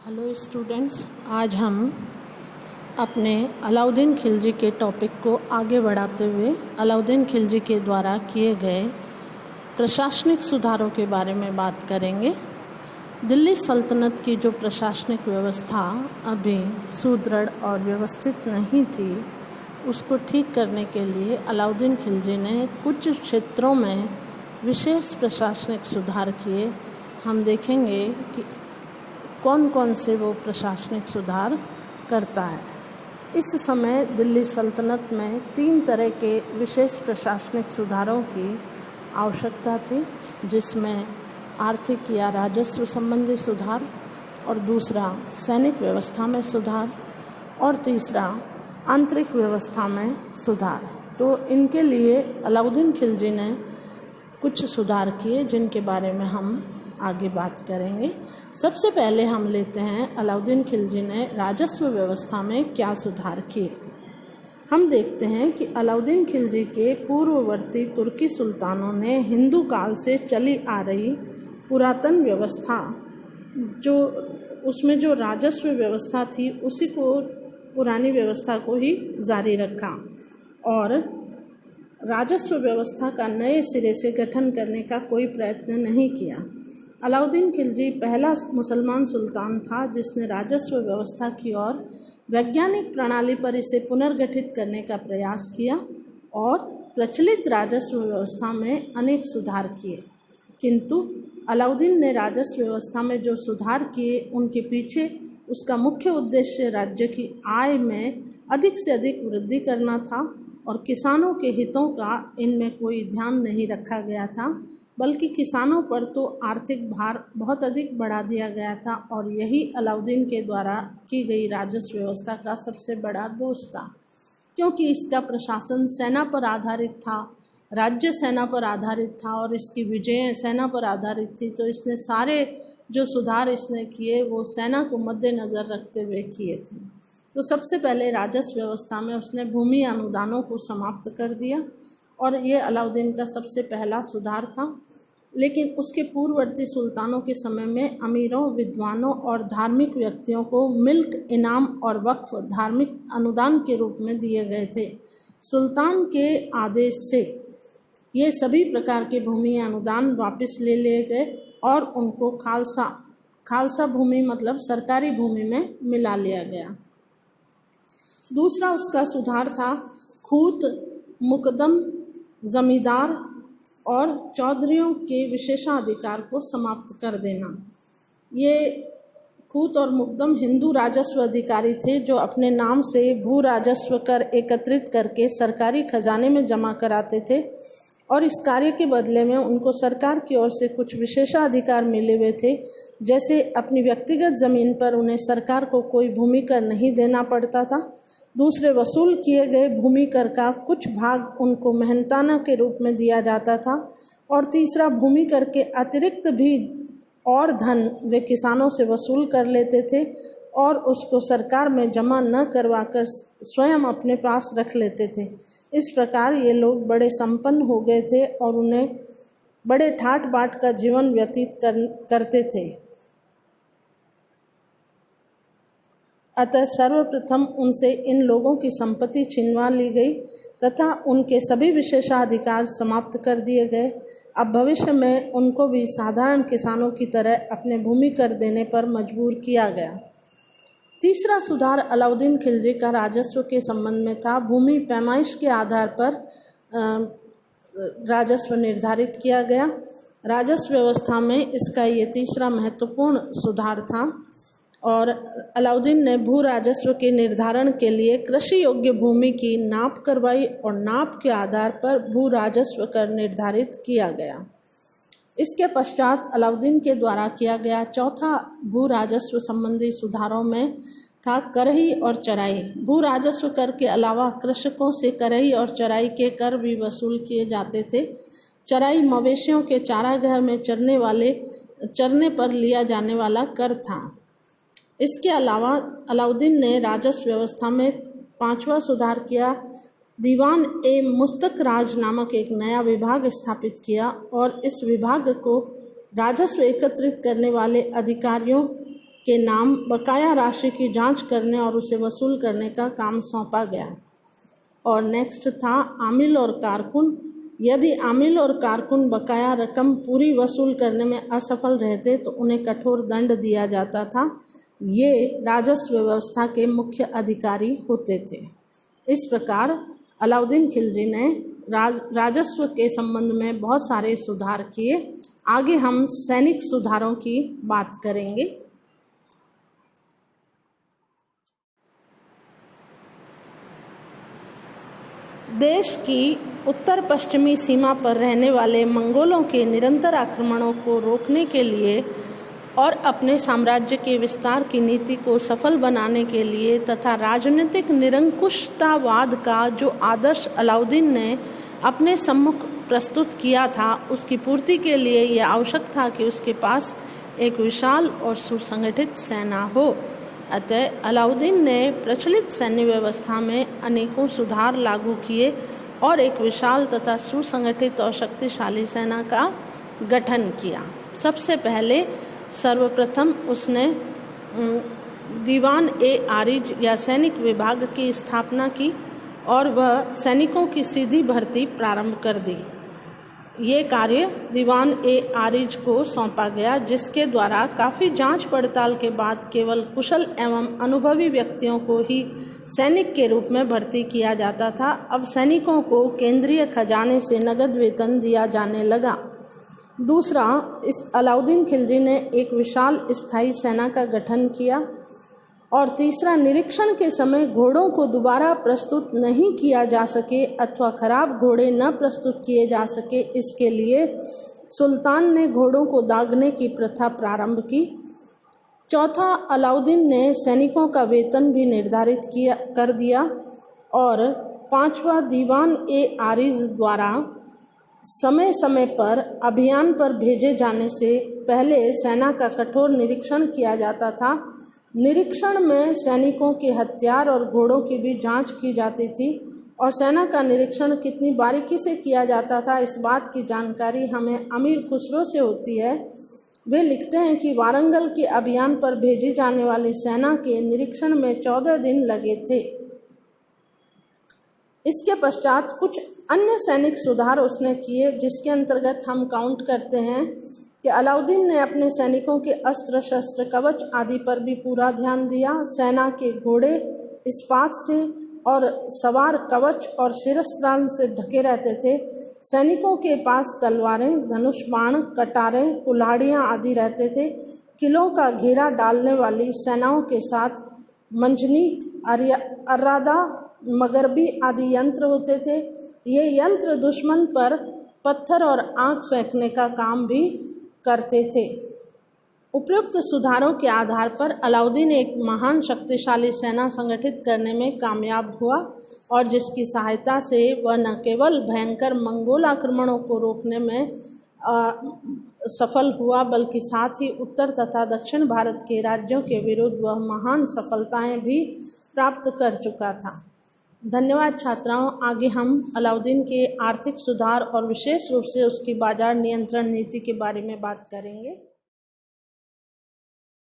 Hello students, आज हम अपने अलाउद्दीन खिलजी के टॉपिक को आगे बढ़ाते हुए अलाउद्दीन खिलजी के द्वारा किए गए प्रशासनिक सुधारों के बारे में बात करेंगे। दिल्ली सल्तनत की जो प्रशासनिक व्यवस्था अभी सुदृढ़ और व्यवस्थित नहीं थी, उसको ठीक करने के लिए अलाउद्दीन खिलजी ने कुछ क्षेत्रों में विशेष प्रशासनिक सुधार किए। हम देखेंगे कि कौन कौन से वो प्रशासनिक सुधार करता है। इस समय दिल्ली सल्तनत में 3 तरह के विशेष प्रशासनिक सुधारों की आवश्यकता थी, जिसमें आर्थिक या राजस्व संबंधी सुधार, और दूसरा सैनिक व्यवस्था में सुधार, और तीसरा आंतरिक व्यवस्था में सुधार। तो इनके लिए अलाउद्दीन खिलजी ने कुछ सुधार किए, जिनके बारे में हम आगे बात करेंगे। सबसे पहले हम लेते हैं अलाउद्दीन खिलजी ने राजस्व व्यवस्था में क्या सुधार किए। हम देखते हैं कि अलाउद्दीन खिलजी के पूर्ववर्ती तुर्की सुल्तानों ने हिंदू काल से चली आ रही पुरातन व्यवस्था, जो उसमें जो राजस्व व्यवस्था थी, उसी को पुरानी व्यवस्था को ही जारी रखा और राजस्व व्यवस्था का नए सिरे से गठन करने का कोई प्रयत्न नहीं किया। अलाउद्दीन खिलजी पहला मुसलमान सुल्तान था जिसने राजस्व व्यवस्था की और वैज्ञानिक प्रणाली पर इसे पुनर्गठित करने का प्रयास किया और प्रचलित राजस्व व्यवस्था में अनेक सुधार किए। किंतु अलाउद्दीन ने राजस्व व्यवस्था में जो सुधार किए, उनके पीछे उसका मुख्य उद्देश्य राज्य की आय में अधिक से अधिक वृद्धि करना था और किसानों के हितों का इनमें कोई ध्यान नहीं रखा गया था, बल्कि किसानों पर तो आर्थिक भार बहुत अधिक बढ़ा दिया गया था। और यही अलाउद्दीन के द्वारा की गई राजस्व व्यवस्था का सबसे बड़ा दोष था, क्योंकि इसका प्रशासन सेना पर आधारित था, राज्य सेना पर आधारित था और इसकी विजयें सेना पर आधारित थी। तो इसने सारे जो सुधार इसने किए वो सेना को मद्देनज़र रखते हुए किए थे। तो सबसे पहले राजस्व व्यवस्था में उसने भूमि अनुदानों को समाप्त कर दिया और ये अलाउद्दीन का सबसे पहला सुधार था। लेकिन उसके पूर्ववर्ती सुल्तानों के समय में अमीरों, विद्वानों और धार्मिक व्यक्तियों को मिल्क, इनाम और वक्फ धार्मिक अनुदान के रूप में दिए गए थे। सुल्तान के आदेश से ये सभी प्रकार के भूमि अनुदान वापस ले लिए गए और उनको खालसा भूमि मतलब सरकारी भूमि में मिला लिया गया। दूसरा उसका सुधार था खूत, मुकदम, जमींदार और चौधरियों के विशेषाधिकार को समाप्त कर देना। ये खूत और मुकदम हिंदू राजस्व अधिकारी थे जो अपने नाम से भू राजस्व कर एकत्रित करके सरकारी खजाने में जमा कराते थे और इस कार्य के बदले में उनको सरकार की ओर से कुछ विशेषाधिकार मिले हुए थे, जैसे अपनी व्यक्तिगत ज़मीन पर उन्हें सरकार को कोई भूमि कर नहीं देना पड़ता था। दूसरे, वसूल किए गए भूमि कर का कुछ भाग उनको मेहनताना के रूप में दिया जाता था। और तीसरा, भूमि कर के अतिरिक्त भी और धन वे किसानों से वसूल कर लेते थे और उसको सरकार में जमा न करवाकर स्वयं अपने पास रख लेते थे। इस प्रकार ये लोग बड़े संपन्न हो गए थे और उन्हें बड़े ठाट बाट का जीवन व्यतीत करते थे। अतः सर्वप्रथम उनसे इन लोगों की संपत्ति छिनवा ली गई तथा उनके सभी विशेषाधिकार समाप्त कर दिए गए। अब भविष्य में उनको भी साधारण किसानों की तरह अपने भूमि कर देने पर मजबूर किया गया। तीसरा सुधार अलाउद्दीन खिलजी का राजस्व के संबंध में था। भूमि पैमाइश के आधार पर राजस्व निर्धारित किया गया। राजस्व व्यवस्था में इसका ये तीसरा महत्वपूर्ण सुधार था और अलाउद्दीन ने भू राजस्व के निर्धारण के लिए कृषि योग्य भूमि की नाप करवाई और नाप के आधार पर भू राजस्व कर निर्धारित किया गया। इसके पश्चात अलाउद्दीन के द्वारा किया गया चौथा भू राजस्व संबंधी सुधारों में था करही और चराई। भू राजस्व कर के अलावा कृषकों से करही और चराई के कर भी वसूल किए जाते थे। चराई मवेशियों के चारागाह में चरने पर लिया जाने वाला कर था। इसके अलावा अलाउद्दीन ने राजस्व व्यवस्था में 5वां सुधार किया। दीवान ए मुस्तकराज नामक एक नया विभाग स्थापित किया और इस विभाग को राजस्व एकत्रित करने वाले अधिकारियों के नाम बकाया राशि की जांच करने और उसे वसूल करने का काम सौंपा गया। और नेक्स्ट था आमिल और कारकुन। यदि आमिल और कारकुन बकाया रकम पूरी वसूल करने में असफल रहते तो उन्हें कठोर दंड दिया जाता था। ये राजस्व व्यवस्था के मुख्य अधिकारी होते थे। इस प्रकार अलाउद्दीन खिलजी ने राजस्व के संबंध में बहुत सारे सुधार किए। आगे हम सैनिक सुधारों की बात करेंगे। देश की उत्तर पश्चिमी सीमा पर रहने वाले मंगोलों के निरंतर आक्रमणों को रोकने के लिए और अपने साम्राज्य के विस्तार की नीति को सफल बनाने के लिए तथा राजनीतिक निरंकुशतावाद का जो आदर्श अलाउद्दीन ने अपने सम्मुख प्रस्तुत किया था, उसकी पूर्ति के लिए यह आवश्यक था कि उसके पास एक विशाल और सुसंगठित सेना हो। अतः अलाउद्दीन ने प्रचलित सैन्य व्यवस्था में अनेकों सुधार लागू किए और एक विशाल तथा सुसंगठित और शक्तिशाली सेना का गठन किया। सबसे पहले सर्वप्रथम उसने दीवान ए आरिज या सैनिक विभाग की स्थापना की और वह सैनिकों की सीधी भर्ती प्रारंभ कर दी। ये कार्य दीवान ए आरिज को सौंपा गया, जिसके द्वारा काफ़ी जांच पड़ताल के बाद केवल कुशल एवं अनुभवी व्यक्तियों को ही सैनिक के रूप में भर्ती किया जाता था। अब सैनिकों को केंद्रीय खजाने से नगद वेतन दिया जाने लगा। दूसरा, इस अलाउद्दीन खिलजी ने एक विशाल स्थायी सेना का गठन किया। और तीसरा, निरीक्षण के समय घोड़ों को दोबारा प्रस्तुत नहीं किया जा सके अथवा खराब घोड़े न प्रस्तुत किए जा सके, इसके लिए सुल्तान ने घोड़ों को दागने की प्रथा प्रारंभ की। चौथा, अलाउद्दीन ने सैनिकों का वेतन भी निर्धारित कर दिया। और पांचवा, दीवान ए आरिज द्वारा समय समय पर अभियान पर भेजे जाने से पहले सेना का कठोर निरीक्षण किया जाता था। निरीक्षण में सैनिकों के हथियार और घोड़ों की भी जांच की जाती थी और सेना का निरीक्षण कितनी बारीकी से किया जाता था, इस बात की जानकारी हमें अमीर खुसरो से होती है। वे लिखते हैं कि वारंगल के अभियान पर भेजी जाने वाली सेना के निरीक्षण में 14 दिन लगे थे। इसके पश्चात कुछ अन्य सैनिक सुधार उसने किए, जिसके अंतर्गत हम काउंट करते हैं कि अलाउद्दीन ने अपने सैनिकों के अस्त्र शस्त्र कवच आदि पर भी पूरा ध्यान दिया। सेना के घोड़े इस्पात से और सवार कवच और शिरस्त्राण से ढके रहते थे। सैनिकों के पास तलवारें, धनुष बाण, कटारें, कुल्हाड़ियाँ आदि रहते थे। किलों का घेरा डालने वाली सेनाओं के साथ मंजनीक, अर्रादा, मगरबी आदि यंत्र होते थे। ये यंत्र दुश्मन पर पत्थर और आंख फेंकने का काम भी करते थे। उपयुक्त सुधारों के आधार पर अलाउद्दीन एक महान शक्तिशाली सेना संगठित करने में कामयाब हुआ और जिसकी सहायता से वह न केवल भयंकर मंगोल आक्रमणों को रोकने में सफल हुआ, बल्कि साथ ही उत्तर तथा दक्षिण भारत के राज्यों के विरुद्ध वह महान सफलताएं भी प्राप्त कर चुका था। धन्यवाद छात्राओं। आगे हम अलाउद्दीन के आर्थिक सुधार और विशेष रूप से उसकी बाजार नियंत्रण नीति के बारे में बात करेंगे।